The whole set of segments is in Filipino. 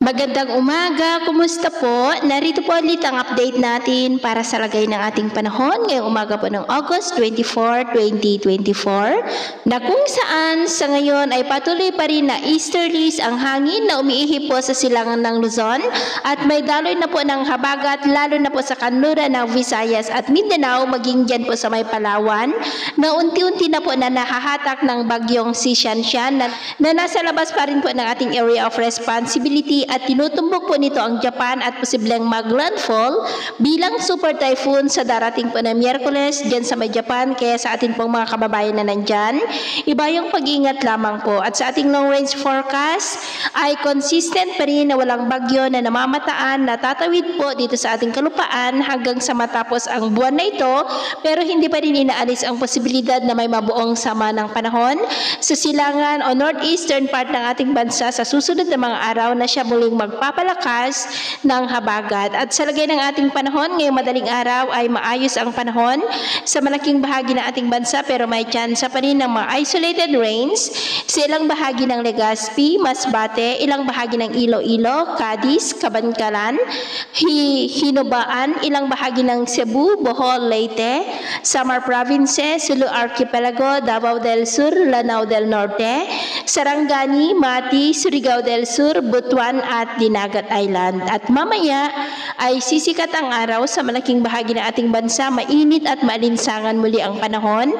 Magandang umaga, kumusta po? Narito po ulit ang update natin para sa lagay ng ating panahon ngayong umaga po ng August 24, 2024 na kung saan sa ngayon ay patuloy pa rin na easterlies ang hangin na umiihip po sa silangan ng Luzon at may daloy na po ng habagat lalo na po sa kanluran ng Visayas at Mindanao maging dyan po sa may Palawan na unti-unti na po na nahahatak ng bagyong si Shanshan na nasa labas pa rin po ng ating area of responsibility at tinutumbok po nito ang Japan at posibleng mag-landfall bilang super typhoon sa darating po na Miyerkules dyan sa may Japan. Kaya sa ating pong mga kababayan na nandyan, iba yung pag-ingat lamang po. At sa ating long range forecast ay consistent pa rin na walang bagyo na namamataan na tatawid po dito sa ating kalupaan hanggang sa matapos ang buwan na ito, pero hindi pa rin inaalis ang posibilidad na may mabuong sama ng panahon sa silangan o northeastern part ng ating bansa sa susunod na mga araw na siya muling magpapalakas ng habagat. At sa lagay ng ating panahon, ngayong madaling araw ay maayos ang panahon sa malaking bahagi ng ating bansa pero may tsansa pa rin ng mga isolated rains sa ilang bahagi ng Legazpi, Masbate, ilang bahagi ng Iloilo, Cadiz, Cabancalan, Hinubaan, ilang bahagi ng Cebu, Bohol, Leyte, Samar Provinces, Sulu Archipelago, Davao del Sur, Lanao del Norte, Sarangani, Mati, Surigao del Sur, Butuan at Dinagat Island. At mamaya ay sisikat ang araw sa malaking bahagi ng ating bansa, mainit at maalinsangan muli ang panahon,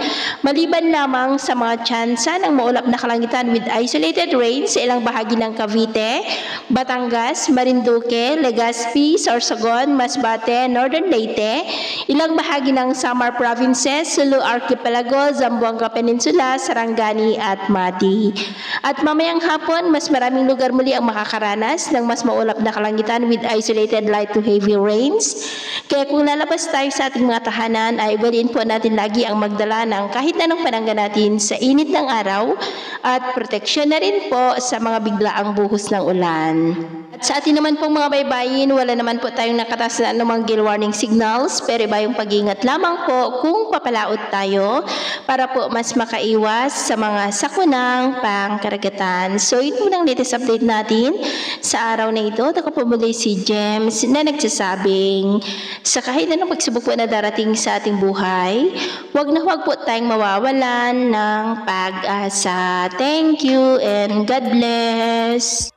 maliban lamang sa mga tsansa ng maulap na kalangitan with isolated rain sa ilang bahagi ng Cavite, Batangas, Marinduque, Legazpi, Sorsogon, Masbate, Northern Leyte, ilang bahagi ng Samar Provinces, Sulu Archipelago, Zamboanga Peninsula, Sarangani at Mati. At mamayang hapon, mas maraming lugar muli ang makakaranas ng mas maulap na kalangitan with isolated light to heavy rains. Kaya kung lalabas tayo sa ating mga tahanan, ay ibalin po natin lagi ang magdala ng kahit anong panangga natin sa init ng araw at proteksyon na rin po sa mga biglaang buhos ng ulan. At sa atin naman pong mga baybayin, wala naman po tayong nakatas na anumang gale warning signals, pero iba yung pag-ingat lamang po kung papalaot tayo para po mas makaiwas sa mga sakunang pangkaragatan. So ito ang latest update natin sa araw na ito. Ako po muli si James na nagsasabing sa kahit anong pagsubok po na darating sa ating buhay, huwag po tayong mawawalan ng pag-asa. Thank you and God bless.